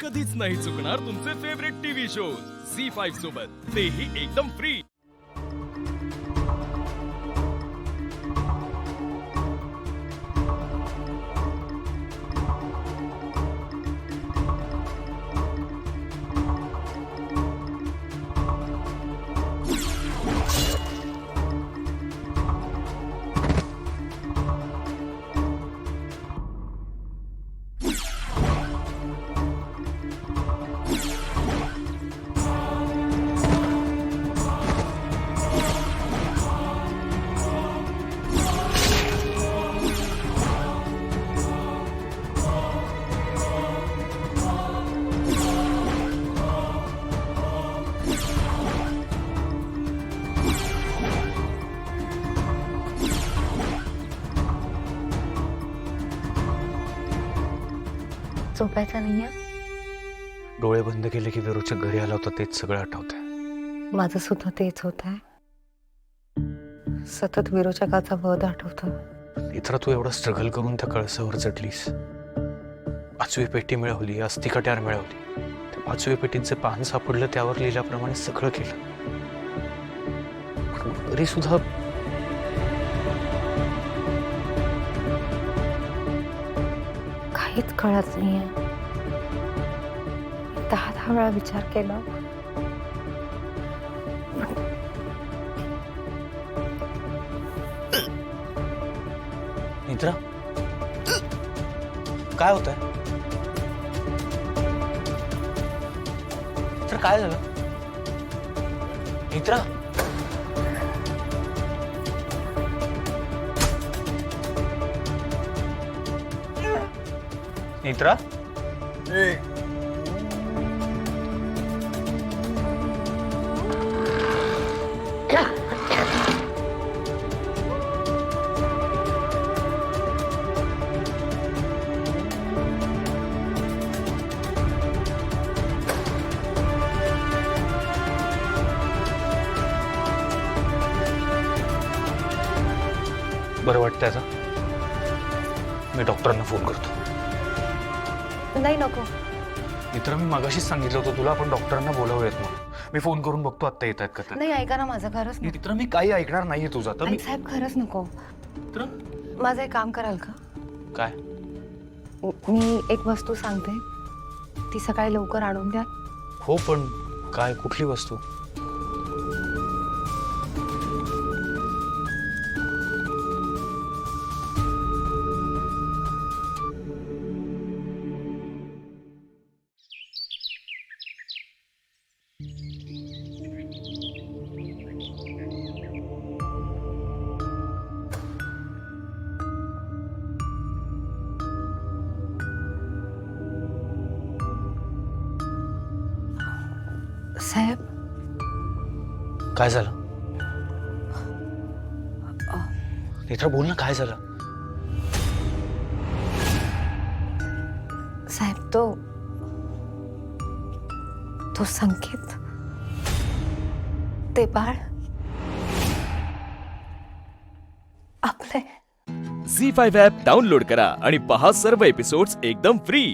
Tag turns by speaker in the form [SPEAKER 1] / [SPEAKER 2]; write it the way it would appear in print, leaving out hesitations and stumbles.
[SPEAKER 1] कधीच नाही चुकणार तुमचे फेवरेट टीव्ही शोज झी5 सोबत, तेही एकदम फ्री।
[SPEAKER 2] झोपायचं नाहीये?
[SPEAKER 3] डोळे बंद केले की विरूच्या घरी आला होता तेच सगळं आठवतंय।
[SPEAKER 2] माझं सुद्धा तेच होत आहे। सतत विरोच्या काचा वध आठवतो।
[SPEAKER 3] इतर तू एवढा स्ट्रगल करून त्या कळसावर चढलीस, 5वी पेटी मिळवली, अस्थिकट्यार मिळवली, त्या 5वी पेटीचे पान सापडलं, त्यावर लिहिल्याप्रमाणे सगळं केलं, पण तरी सुद्धा
[SPEAKER 2] काहीच कळत नाहीये। 10 वेळा विचार केला,
[SPEAKER 3] मित्रा काय होतंय? मित्र काय झालं? मित्रा मित्रा बरं वाटतं त्याचा? मी डॉक्टरांना फोन करतो।
[SPEAKER 2] नाही नको।
[SPEAKER 3] मित्र मी मगाशीच सांगितलं होतं तुला, आपण डॉक्टरांना बोलावूयात म्हणून। मी फोन करून बघतो आत्ता येत आहेत का ते।
[SPEAKER 2] नाही, ऐका ना माझं, खरंच नाही।
[SPEAKER 3] मित्र मी काही ऐकणार नाहीये तुझं आता। मी
[SPEAKER 2] साहेब खरंच नको।
[SPEAKER 3] मित्र
[SPEAKER 2] माझं एक काम कराल का?
[SPEAKER 3] काय?
[SPEAKER 2] मी एक वस्तू सांगते, ती सकाळी लवकर आणून द्या।
[SPEAKER 3] हो पण काय, कुठली वस्तू?
[SPEAKER 2] साहेब
[SPEAKER 3] काय झालं? नेत्रा बोल ना, काय झालं?
[SPEAKER 2] साहेब तो संकेत, ते बाळ आपले।
[SPEAKER 1] झी5 ॲप डाउनलोड करा आणि पहा सर्व एपिसोड्स एकदम फ्री।